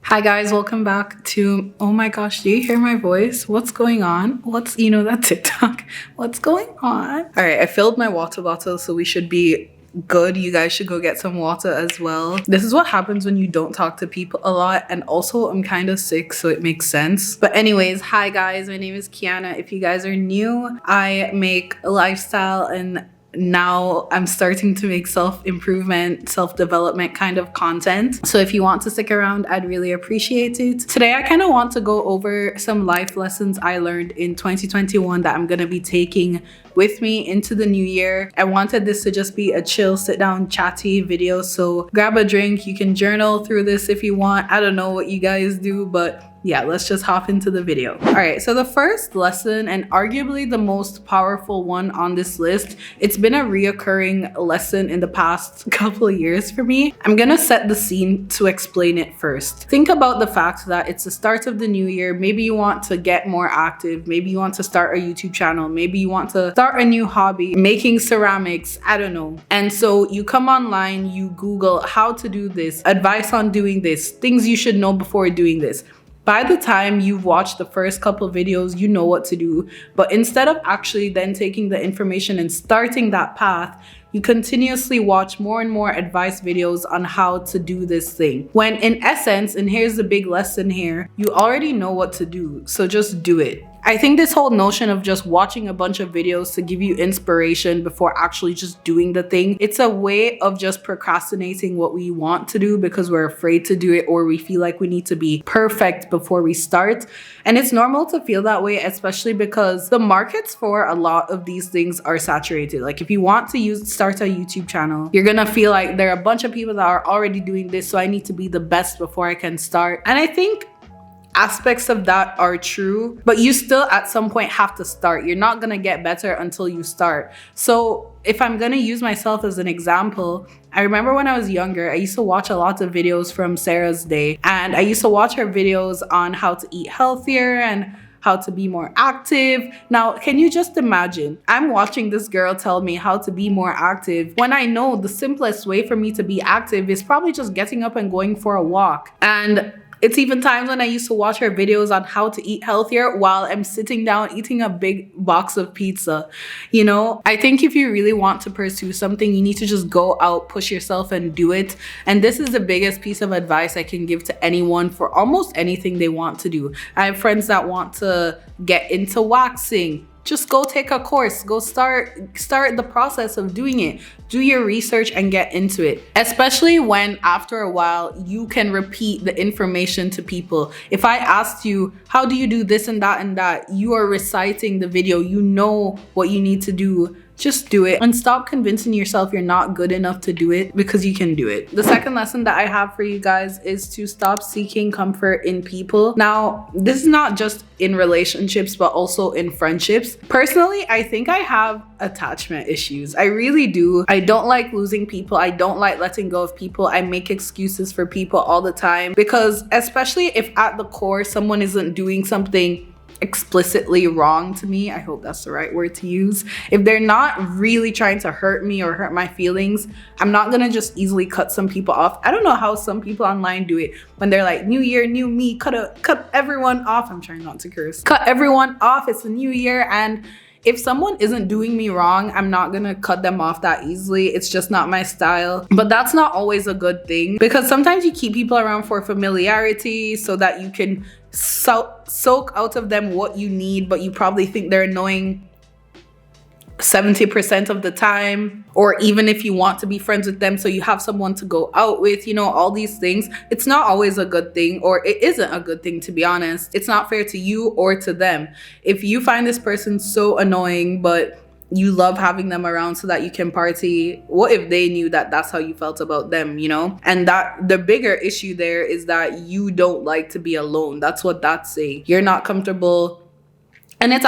Hi guys, welcome back to, oh my gosh, do you hear my voice? What's going on? You know that TikTok? What's going on? All right, I filled my water bottle, so we should be good. You guys should go get some water as well. This is what happens when you don't talk to people a lot, and also I'm kind of sick, so it makes sense. But anyways, hi guys, my name is Keiana. If you guys are new, I make a lifestyle and now I'm starting to make self-improvement, self-development kind of content. So if you want to stick around, I'd really appreciate it. Today, I kind of want to go over some life lessons I learned in 2021 that I'm going to be taking with me into the new year. I wanted this to just be a chill, sit down, chatty video. So grab a drink. You can journal through this if you want. I don't know what you guys do, but yeah, let's just hop into the video. All right, so the first lesson, and arguably the most powerful one on this list, it's been a reoccurring lesson in the past couple of years for me. I'm gonna set the scene to explain it first. Think about the fact that it's the start of the new year. Maybe you want to get more active. Maybe you want to start a YouTube channel. Maybe you want to start a new hobby, making ceramics, I don't know. And so you come online, you Google how to do this, advice on doing this, things you should know before doing this. By the time you've watched the first couple videos, you know what to do. But instead of actually then taking the information and starting that path, you continuously watch more and more advice videos on how to do this thing. When in essence, and here's the big lesson here, you already know what to do, so just do it. I think this whole notion of just watching a bunch of videos to give you inspiration before actually just doing the thing, it's a way of just procrastinating what we want to do because we're afraid to do it, or we feel like we need to be perfect before we start. And it's normal to feel that way, especially because the markets for a lot of these things are saturated. Like if you want to start a YouTube channel, you're gonna feel like there are a bunch of people that are already doing this, so I need to be the best before I can start. And I think aspects of that are true, but you still at some point have to start. You're not gonna get better until you start. So if I'm gonna use myself as an example, I remember when I was younger, I used to watch a lot of videos from Sarah's Day, and I used to watch her videos on how to eat healthier and how to be more active. Now, can you just imagine? I'm watching this girl tell me how to be more active when I know the simplest way for me to be active is probably just getting up and going for a walk. And it's even times when I used to watch her videos on how to eat healthier while I'm sitting down eating a big box of pizza. You know, I think if you really want to pursue something, you need to just go out, push yourself and do it. And this is the biggest piece of advice I can give to anyone for almost anything they want to do. I have friends that want to get into waxing. Just go take a course, go start the process of doing it. Do your research and get into it. Especially when after a while, you can repeat the information to people. If I asked you, how do you do this and that, you are reciting the video, you know what you need to do. Just do it and stop convincing yourself you're not good enough to do it, because you can do it. The second lesson that I have for you guys is to stop seeking comfort in people. Now, this is not just in relationships, but also in friendships. Personally, I think I have attachment issues. I really do. I don't like losing people. I don't like letting go of people. I make excuses for people all the time because, especially if at the core someone isn't doing something explicitly wrong to me, I hope that's the right word to use. If they're not really trying to hurt me or hurt my feelings, I'm not gonna just easily cut some people off. I don't know how some people online do it when they're like, new year, new me, cut everyone off. I'm trying not to curse. Cut everyone off, it's a new year. And if someone isn't doing me wrong, I'm not gonna cut them off that easily. It's just not my style. But that's not always a good thing, because sometimes you keep people around for familiarity so that you can soak out of them what you need, but you probably think they're annoying 70% of the time. Or even if you want to be friends with them, so you have someone to go out with, you know, all these things. It's not always a good thing, or it isn't a good thing, to be honest. It's not fair to you or to them. If you find this person so annoying, but you love having them around so that you can party, what if they knew that that's how you felt about them, you know? And that the bigger issue there is that you don't like to be alone. That's what that's saying. You're not comfortable. And you're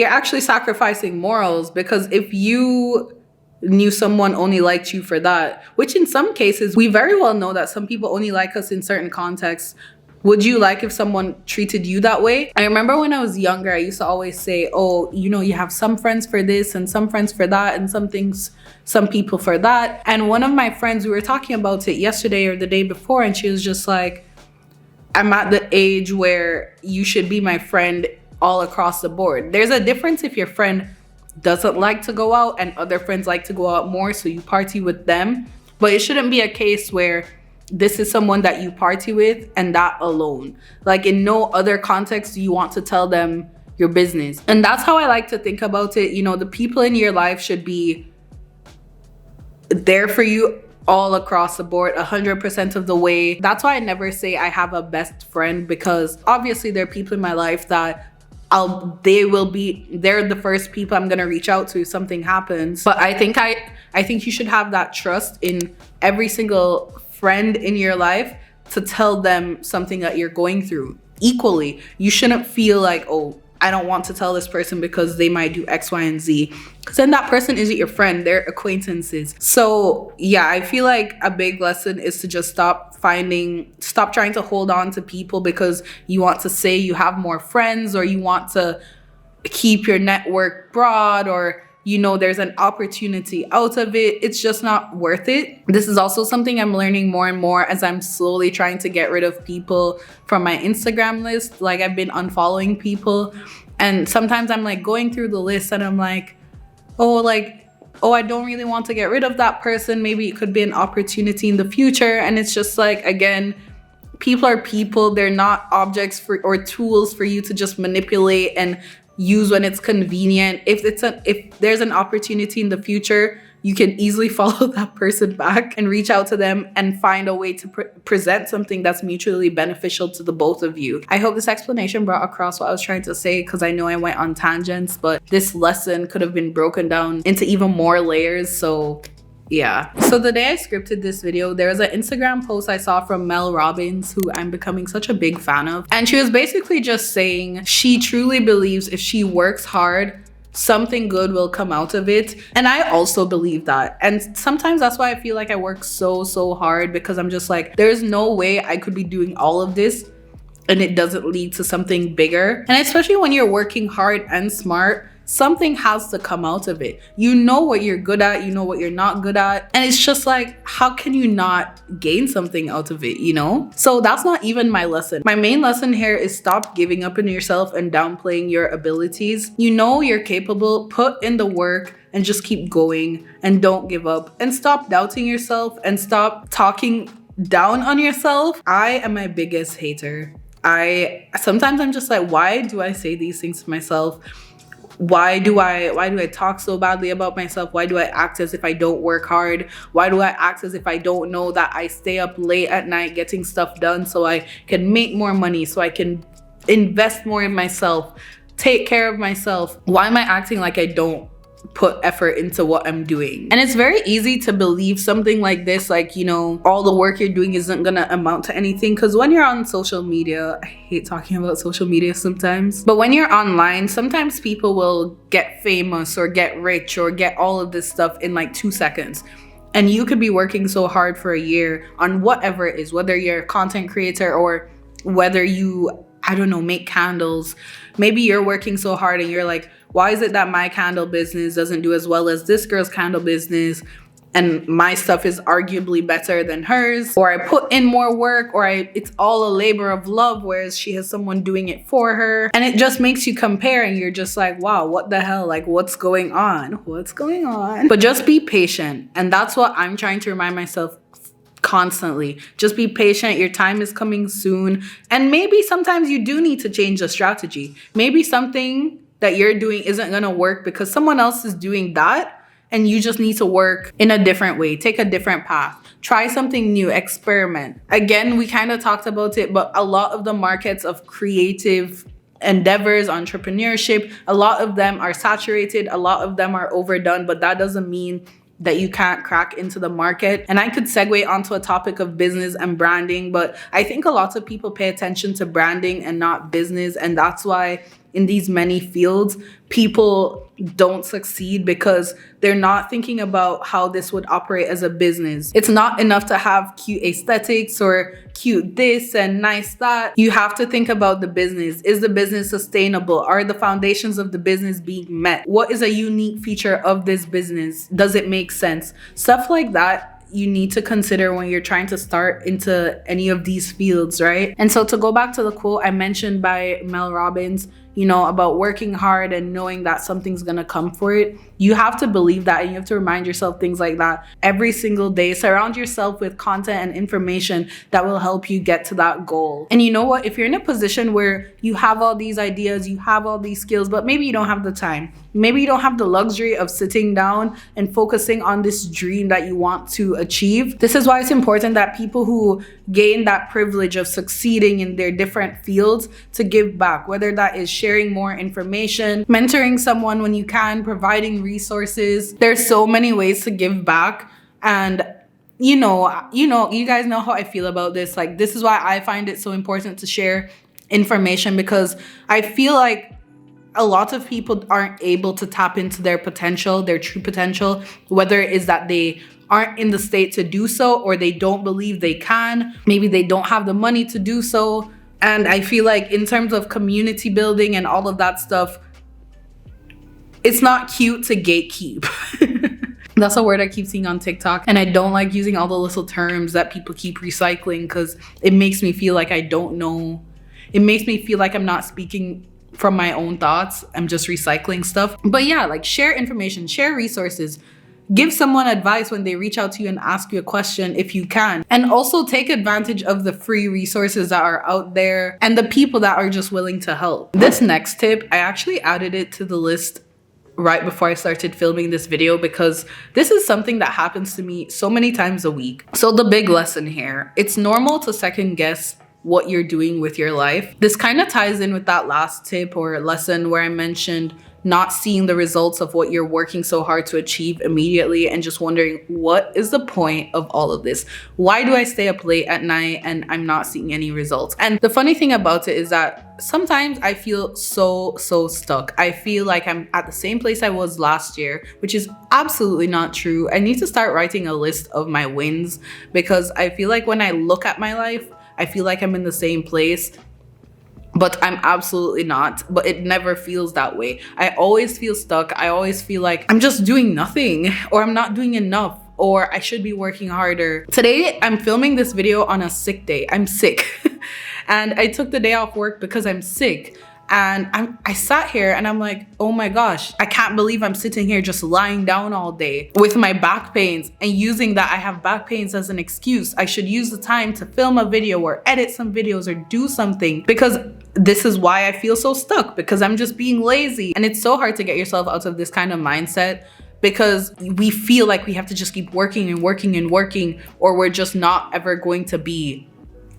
actually sacrificing morals, because if you knew someone only liked you for that, which in some cases, we very well know that some people only like us in certain contexts, would you like if someone treated you that way? I remember when I was younger, I used to always say, oh, you know, you have some friends for this and some friends for that and some people for that. And one of my friends, we were talking about it yesterday or the day before, and she was just like, I'm at the age where you should be my friend all across the board. There's a difference if your friend doesn't like to go out and other friends like to go out more, so you party with them. But it shouldn't be a case where this is someone that you party with and that alone. Like in no other context do you want to tell them your business. And that's how I like to think about it. You know, the people in your life should be there for you all across the board, 100% of the way. That's why I never say I have a best friend, because obviously there are people in my life that they're the first people I'm gonna reach out to if something happens. But I think you should have that trust in every single friend in your life to tell them something that you're going through equally. You shouldn't feel like, oh, I don't want to tell this person because they might do X, Y, and Z. Because then that person isn't your friend, they're acquaintances. So yeah, I feel like a big lesson is to just stop trying to hold on to people because you want to say you have more friends, or you want to keep your network broad, or you know there's an opportunity out of it. It's just not worth it. This is also something I'm learning more and more as I'm slowly trying to get rid of people from my Instagram list. Like I've been unfollowing people, and sometimes I'm like going through the list and I'm like, oh, I don't really want to get rid of that person. Maybe it could be an opportunity in the future. And it's just like, again, people are people. They're not objects or tools for you to just manipulate and use when it's convenient. If there's an opportunity in the future, you can easily follow that person back and reach out to them and find a way to present something that's mutually beneficial to the both of you. I hope this explanation brought across what I was trying to say, because I know I went on tangents, but this lesson could have been broken down into even more layers. So yeah. So the day I scripted this video, there was an Instagram post I saw from Mel Robbins, who I'm becoming such a big fan of. And she was basically just saying she truly believes if she works hard, something good will come out of it. And I also believe that. And sometimes that's why I feel like I work so hard, because I'm just like, there's no way I could be doing all of this and it doesn't lead to something bigger. And especially when you're working hard and smart, something has to come out of it. You know what you're good at, you know what you're not good at. And it's just like, how can you not gain something out of it, you know? So that's not even my lesson. My main lesson here is stop giving up on yourself and downplaying your abilities. You know you're capable, put in the work and just keep going and don't give up, and stop doubting yourself and stop talking down on yourself. I am my biggest hater. Sometimes I'm just like, why do I say these things to myself? Why do I talk so badly about myself? Why do I act as if I don't work hard? Why do I act as if I don't know that I stay up late at night getting stuff done so I can make more money, so I can invest more in myself, take care of myself? Why am I acting like I don't put effort into what I'm doing? And it's very easy to believe something like this, like, you know, all the work you're doing isn't gonna amount to anything. Because when you're on social media, I hate talking about social media sometimes, but when you're online, sometimes people will get famous or get rich or get all of this stuff in like 2 seconds. And you could be working so hard for a year on whatever it is, whether you're a content creator or whether you, I don't know, make candles. Maybe you're working so hard and you're like, why is it that my candle business doesn't do as well as this girl's candle business, and my stuff is arguably better than hers? Or I put in more work, or it's all a labor of love, whereas she has someone doing it for her. And it just makes you compare, and you're just like, wow, what the hell? Like, what's going on? What's going on? But just be patient. And that's what I'm trying to remind myself constantly. Just be patient. Your time is coming soon. And maybe sometimes you do need to change the strategy. Maybe something that you're doing isn't gonna work because someone else is doing that, and you just need to work in a different way. Take a different path. Try something new, experiment. Again, we kind of talked about it, but a lot of the markets of creative endeavors, entrepreneurship, a lot of them are saturated, a lot of them are overdone, but that doesn't mean that you can't crack into the market. And I could segue onto a topic of business and branding, but I think a lot of people pay attention to branding and not business. And that's why in these many fields, people don't succeed, because they're not thinking about how this would operate as a business. It's not enough to have cute aesthetics or cute this and nice that. You have to think about the business. Is the business sustainable? Are the foundations of the business being met? What is a unique feature of this business? Does it make sense? Stuff like that you need to consider when you're trying to start into any of these fields, right? And so to go back to the quote I mentioned by Mel Robbins, you know, about working hard and knowing that something's gonna come for it, you have to believe that, and you have to remind yourself things like that every single day. Surround yourself with content and information that will help you get to that goal. And you know what? If you're in a position where you have all these ideas, you have all these skills, but maybe you don't have the time, maybe you don't have the luxury of sitting down and focusing on this dream that you want to achieve. This is why it's important that people who gain that privilege of succeeding in their different fields to give back, whether that is sharing more information, mentoring someone when you can, providing resources. There's so many ways to give back. And you guys know how I feel about this. Like, this is why I find it so important to share information, because I feel like a lot of people aren't able to tap into their potential, their true potential, whether it is that they aren't in the state to do so, or they don't believe they can. Maybe they don't have the money to do so. And I feel like in terms of community building and all of that stuff, it's not cute to gatekeep. That's a word I keep seeing on TikTok. And I don't like using all the little terms that people keep recycling, because it makes me feel like I don't know. It makes me feel like I'm not speaking from my own thoughts. I'm just recycling stuff. But yeah, like, share information, share resources. Give someone advice when they reach out to you and ask you a question if you can. And also take advantage of the free resources that are out there and the people that are just willing to help. This next tip, I actually added it to the list right before I started filming this video, because this is something that happens to me so many times a week. So the big lesson here, it's normal to second guess what you're doing with your life. This kind of ties in with that last tip or lesson where I mentioned not seeing the results of what you're working so hard to achieve immediately and just wondering, what is the point of all of this? Why do I stay up late at night and I'm not seeing any results? And the funny thing about it is that sometimes I feel so stuck. I feel like I'm at the same place I was last year, which is absolutely not true. I need to start writing a list of my wins, because I feel like when I look at my life, I feel like I'm in the same place, but I'm absolutely not. But it never feels that way. I always feel stuck. I always feel like I'm just doing nothing, or I'm not doing enough, or I should be working harder. Today, I'm filming this video on a sick day. I'm sick. And I took the day off work because I'm sick. And I sat here and I'm like, oh my gosh, I can't believe I'm sitting here just lying down all day with my back pains, and using that I have back pains as an excuse. I should use the time to film a video or edit some videos or do something, because this is why I feel so stuck, because I'm just being lazy. And it's so hard to get yourself out of this kind of mindset, because we feel like we have to just keep working and working and working, or we're just not ever going to be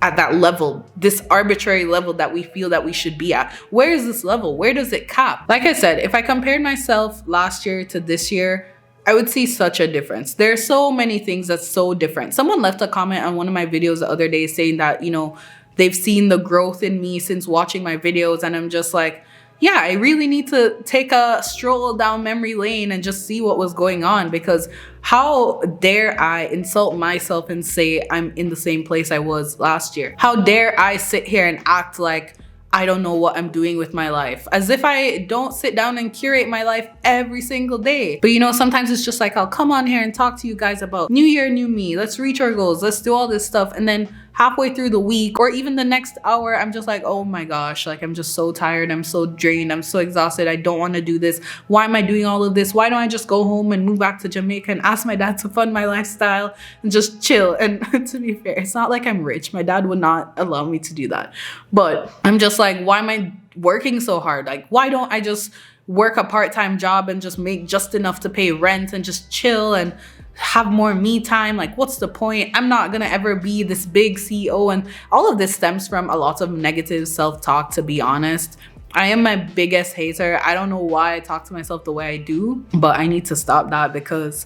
at that level, this arbitrary level that we feel that we should be at. Where is this level? Where does it cap? Like I said, if I compared myself last year to this year, I would see such a difference. There are so many things that's so different. Someone left a comment on one of my videos the other day saying that, you know, they've seen the growth in me since watching my videos. And I'm just like, yeah, I really need to take a stroll down memory lane and just see what was going on, because how dare I insult myself and say I'm in the same place I was last year? How dare I sit here and act like I don't know what I'm doing with my life, as if I don't sit down and curate my life every single day. But you know, sometimes it's just like, I'll come on here and talk to you guys about new year, new me. Let's reach our goals. Let's do all this stuff. And then halfway through the week or even the next hour, I'm just like, oh my gosh, like, I'm just so tired. I'm so drained. I'm so exhausted. I don't want to do this. Why am I doing all of this? Why don't I just go home and move back to Jamaica and ask my dad to fund my lifestyle and just chill? And to be fair, it's not like I'm rich. My dad would not allow me to do that. But I'm just like, why am I working so hard? Like, why don't I just work a part-time job and just make just enough to pay rent and just chill and have more me time? Like, what's the point? I'm not gonna ever be this big CEO. And all of this stems from a lot of negative self-talk, to be honest. I am my biggest hater. I don't know why I talk to myself the way I do, but I need to stop that, because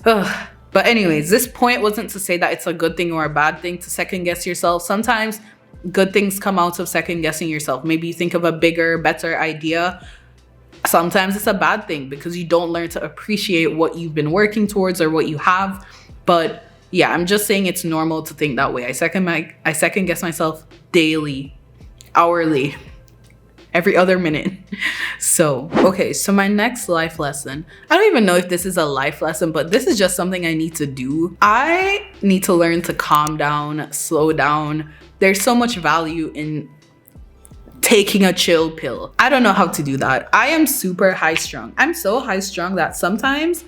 But anyways, this point wasn't to say that it's a good thing or a bad thing to second guess yourself. Sometimes good things come out of second guessing yourself. Maybe you think of a bigger, better idea. Sometimes it's a bad thing because you don't learn to appreciate what you've been working towards or what you have. But yeah, I'm just saying it's normal to think that way. I second guess myself daily, hourly, every other minute. So, okay, so my next life lesson, I don't even know if this is a life lesson, but this is just something I need to do. I need to learn to calm down, slow down. There's so much value in taking a chill pill. I don't know how to do that. I am super high strung. I'm so high strung that sometimes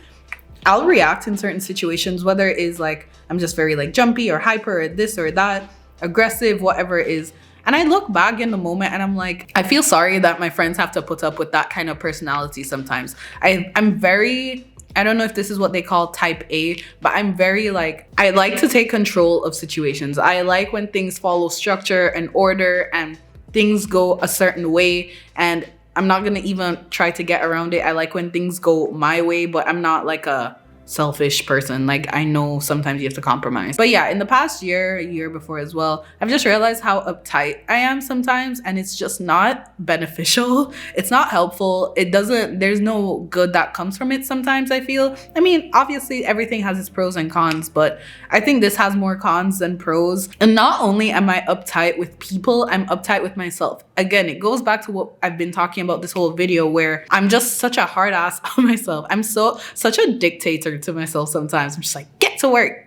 I'll react in certain situations, whether it is like I'm just very like jumpy or hyper or this or that, aggressive, whatever it is. And I look back in the moment and I'm like, I feel sorry that my friends have to put up with that kind of personality sometimes. I'm very, I don't know if this is what they call type A, but I'm very like, I like to take control of situations. I like when things follow structure and order and things go a certain way, and I'm not gonna even try to get around it. I like when things go my way, but I'm not like a selfish person. Like, I know sometimes you have to compromise. But yeah, in the past year, a year before as well, I've just realized how uptight I am sometimes, and it's just not beneficial. It's not helpful. There's no good that comes from it sometimes, I feel. I mean, obviously everything has its pros and cons, but I think this has more cons than pros. And not only am I uptight with people, I'm uptight with myself. Again, it goes back to what I've been talking about this whole video, where I'm just such a hard ass on myself. I'm such a dictator to myself sometimes. I'm just like, get to work,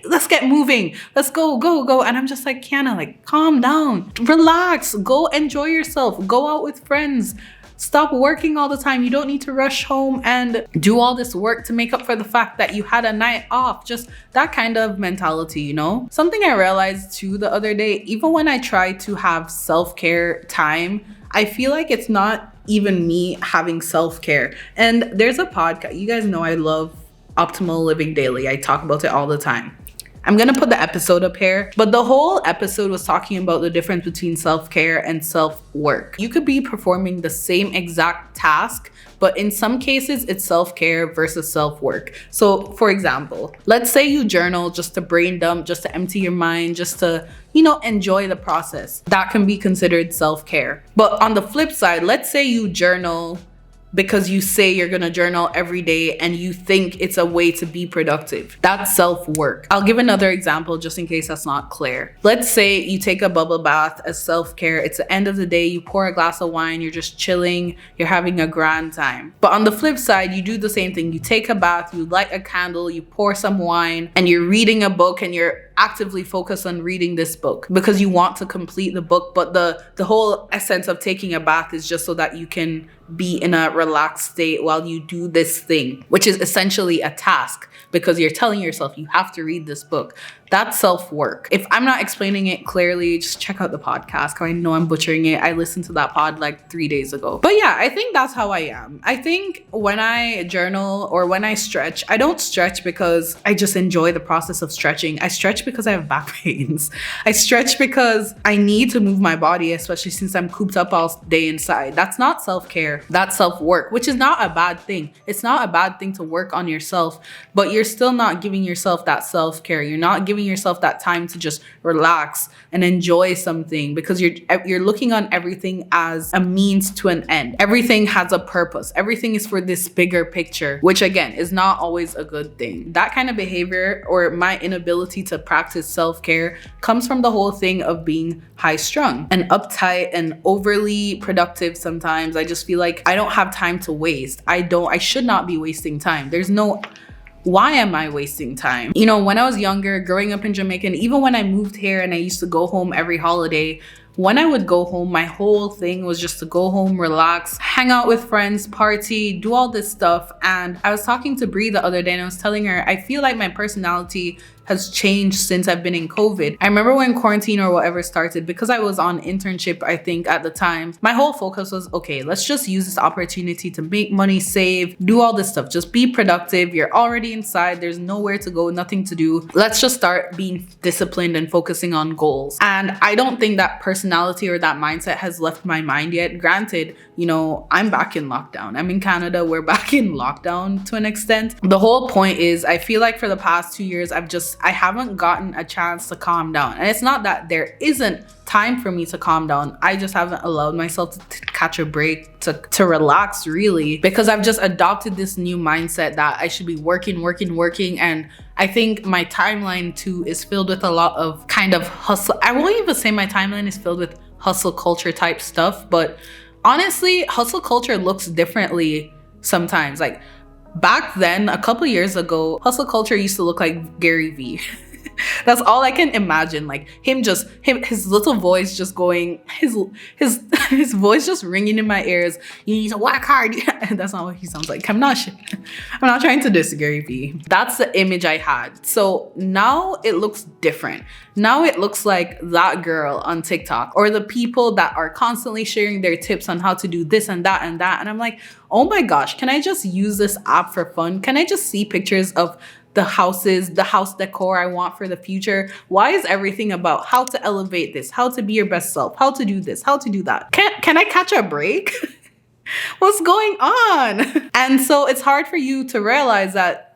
let's get moving, let's go. And I'm just like, Keiana, like, calm down, relax, go enjoy yourself, go out with friends, stop working all the time. You don't need to rush home and do all this work to make up for the fact that you had a night off. Just that kind of mentality, you know? Something I realized too the other day, even when I try to have self-care time, I feel like it's not even me having self-care. And there's a podcast, you guys know I love Optimal Living Daily. I talk about it all the time. I'm gonna put the episode up here, but the whole episode was talking about the difference between self-care and self-work. You could be performing the same exact task, but in some cases it's self-care versus self-work. So for example, let's say you journal just to brain dump, just to empty your mind, just to, you know, enjoy the process. That can be considered self-care. But on the flip side, let's say you journal because you say you're gonna journal every day and you think it's a way to be productive. That's self-work. I'll give another example just in case that's not clear. Let's say you take a bubble bath as self-care. It's the end of the day, you pour a glass of wine, you're just chilling, you're having a grand time. But on the flip side, you do the same thing. You take a bath, you light a candle, you pour some wine, and you're reading a book, and you're actively focused on reading this book because you want to complete the book. But the whole essence of taking a bath is just so that you can be in a relaxed state while you do this thing, which is essentially a task because you're telling yourself you have to read this book. That's self-work. If I'm not explaining it clearly, just check out the podcast. I know I'm butchering it. I listened to that pod like 3 days ago. But yeah, I think that's how I am. I think when I journal or when I stretch, I don't stretch because I just enjoy the process of stretching. I stretch because I have back pains. I stretch because I need to move my body, especially since I'm cooped up all day inside. That's not self-care. That's self-work, which is not a bad thing. It's not a bad thing to work on yourself, but you're still not giving yourself that self-care. You're not giving yourself that time to just relax and enjoy something because you're looking on everything as a means to an end. Everything has a purpose. Everything is for this bigger picture, which again is not always a good thing. That kind of behavior, or my inability to practice self-care, comes from the whole thing of being high strung and uptight and overly productive. Sometimes I just feel like I don't have time to waste. I should not be wasting time. Why am I wasting time? You know, when I was younger, growing up in Jamaica, and even when I moved here and I used to go home every holiday, when I would go home, my whole thing was just to go home, relax, hang out with friends, party, do all this stuff. And I was talking to Bree the other day and I was telling her, I feel like my personality has changed since I've been in COVID. I remember when quarantine or whatever started, because I was on internship, I think at the time, my whole focus was, okay, let's just use this opportunity to make money, save, do all this stuff. Just be productive. You're already inside. There's nowhere to go, nothing to do. Let's just start being disciplined and focusing on goals. And I don't think that personality or that mindset has left my mind yet. Granted, you know, I'm back in lockdown. I'm in Canada. We're back in lockdown to an extent. The whole point is, I feel like for the past 2 years, I haven't gotten a chance to calm down. And it's not that there isn't time for me to calm down. I just haven't allowed myself to catch a break, to relax really, because I've just adopted this new mindset that I should be working. And I think my timeline too is filled with a lot of kind of hustle. I won't even say my timeline is filled with hustle culture type stuff, but Honestly, hustle culture looks differently sometimes. Like back then, a couple years ago, hustle culture used to look like Gary Vee. That's all I can imagine. Like his little voice just going, his voice just ringing in my ears. You need to work hard. That's not what he sounds like. I'm not trying to diss Gary Vee. That's the image I had. So now it looks different. Now it looks like that girl on TikTok, or the people that are constantly sharing their tips on how to do this and that and that. And I'm like, oh my gosh, can I just use this app for fun? Can I just see pictures of the houses, the house decor I want for the future? Why is everything about how to elevate this, how to be your best self, how to do this, how to do that? Can I catch a break? What's going on? And so it's hard for you to realize that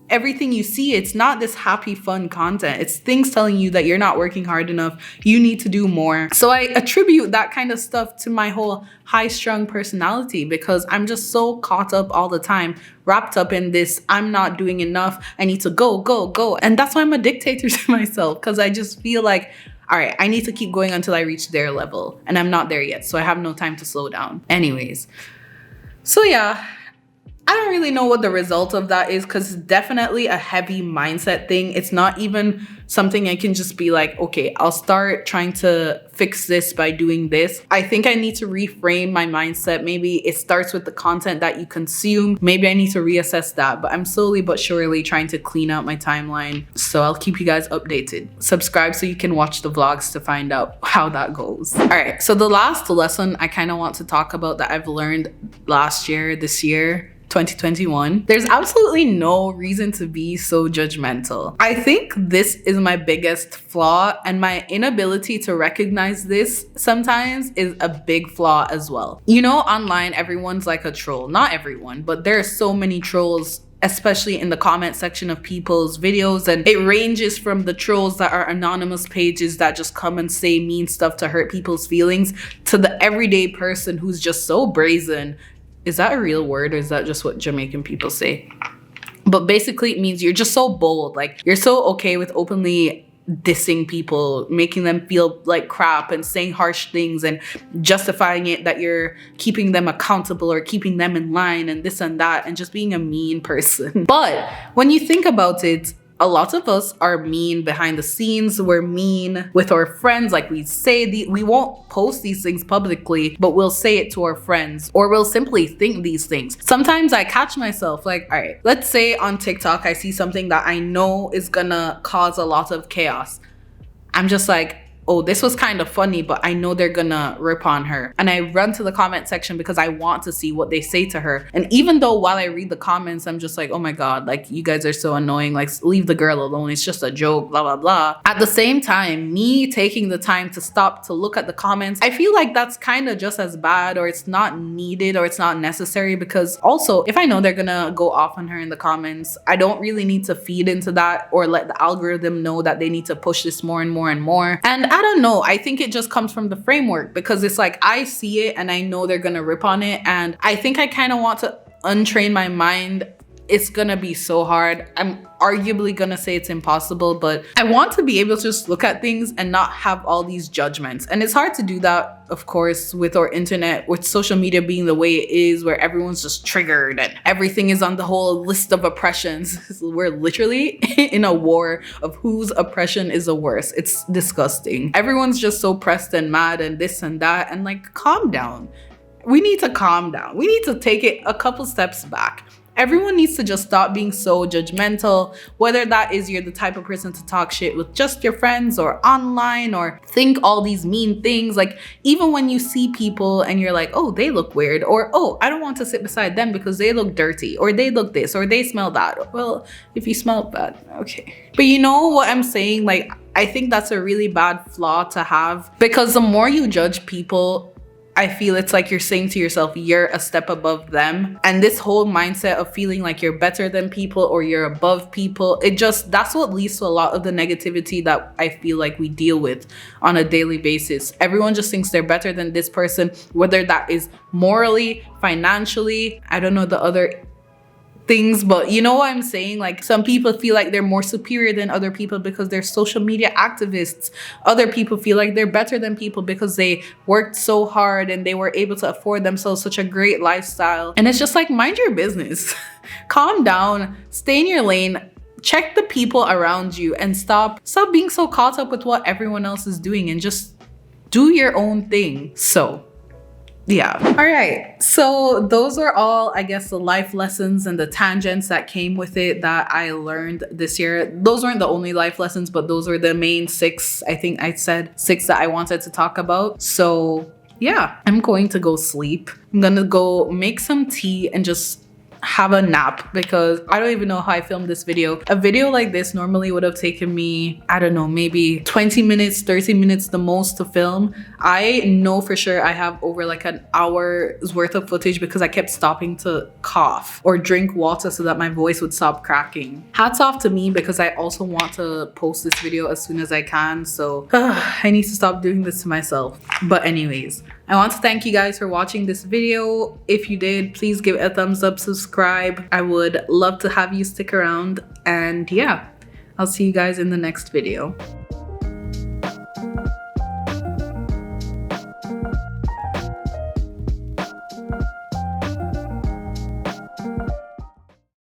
everything you see, it's not this happy, fun content. It's things telling you that you're not working hard enough. You need to do more. So I attribute that kind of stuff to my whole high-strung personality, because I'm just so caught up all the time, wrapped up in this, I'm not doing enough, I need to go, go, go. And that's why I'm a dictator to myself, because I just feel like, all right, I need to keep going until I reach their level. And I'm not there yet, so I have no time to slow down. Anyways, so yeah, I don't really know what the result of that is, because it's definitely a heavy mindset thing. It's not even something I can just be like, okay, I'll start trying to fix this by doing this. I think I need to reframe my mindset. Maybe it starts with the content that you consume. Maybe I need to reassess that, but I'm slowly but surely trying to clean out my timeline. So I'll keep you guys updated. Subscribe so you can watch the vlogs to find out how that goes. All right, so the last lesson I kind of want to talk about that I've learned this year, 2021. There's absolutely no reason to be so judgmental. I think this is my biggest flaw, and my inability to recognize this sometimes is a big flaw as well. You know, online, everyone's like a troll. Not everyone, but there are so many trolls, especially in the comment section of people's videos. And it ranges from the trolls that are anonymous pages that just come and say mean stuff to hurt people's feelings, to the everyday person who's just so brazen. Is that a real word, or is that just what Jamaican people say? But basically it means you're just so bold. Like, you're so okay with openly dissing people, making them feel like crap and saying harsh things and justifying it that you're keeping them accountable or keeping them in line and this and that, and just being a mean person. But when you think about it, a lot of us are mean behind the scenes. We're mean with our friends. Like, we won't post these things publicly, but we'll say it to our friends, or we'll simply think these things. Sometimes I catch myself like, all right, let's say on TikTok, I see something that I know is gonna cause a lot of chaos. I'm just like, oh, this was kind of funny, but I know they're gonna rip on her. And I run to the comment section because I want to see what they say to her. And even though while I read the comments, I'm just like, oh my God, like, you guys are so annoying. Like, leave the girl alone. It's just a joke, blah, blah, blah. At the same time, me taking the time to stop to look at the comments, I feel like that's kind of just as bad, or it's not needed, or it's not necessary. Because also, if I know they're gonna go off on her in the comments, I don't really need to feed into that or let the algorithm know that they need to push this more and more and more. And I don't know, I think it just comes from the framework, because it's like, I see it and I know they're gonna rip on it, and I think I kind of want to untrain my mind. It's gonna be so hard. I'm arguably gonna say it's impossible, but I want to be able to just look at things and not have all these judgments. And it's hard to do that, of course, with our internet, with social media being the way it is, where everyone's just triggered and everything is on the whole list of oppressions. We're literally in a war of whose oppression is the worst. It's disgusting. Everyone's just so pressed and mad and this and that, and like, calm down. We need to calm down. We need to take it a couple steps back. Everyone needs to just stop being so judgmental, whether that is you're the type of person to talk shit with just your friends or online, or think all these mean things. Like, even when you see people and you're like, oh, they look weird, or oh, I don't want to sit beside them because they look dirty, or they look this, or they smell that. Well, if you smell bad, okay. But you know what I'm saying? Like, I think that's a really bad flaw to have, because the more you judge people, I feel it's like you're saying to yourself, you're a step above them. And this whole mindset of feeling like you're better than people or you're above people, that's what leads to a lot of the negativity that I feel like we deal with on a daily basis. Everyone just thinks they're better than this person, whether that is morally, financially, I don't know the other things, but you know what I'm saying? Like, some people feel like they're more superior than other people because they're social media activists. Other people feel like they're better than people because they worked so hard and they were able to afford themselves such a great lifestyle. And it's just like, mind your business. Calm down, stay in your lane, check the people around you, and stop being so caught up with what everyone else is doing, and just do your own thing. So yeah. All right. So those are all, I guess, the life lessons and the tangents that came with it that I learned this year. Those weren't the only life lessons, but those were the main 6. I think I said 6 that I wanted to talk about. So yeah, I'm going to go sleep. I'm gonna go make some tea and just have a nap, because I don't even know how I filmed this video. A video like this normally would have taken me, I don't know, maybe 20 minutes, 30 minutes the most to film. I know for sure I have over like an hour's worth of footage because I kept stopping to cough or drink water so that my voice would stop cracking. Hats off to me, because I also want to post this video as soon as I can. So I need to stop doing this to myself. But anyways, I want to thank you guys for watching this video. If you did, please give it a thumbs up, subscribe. I would love to have you stick around. And yeah, I'll see you guys in the next video.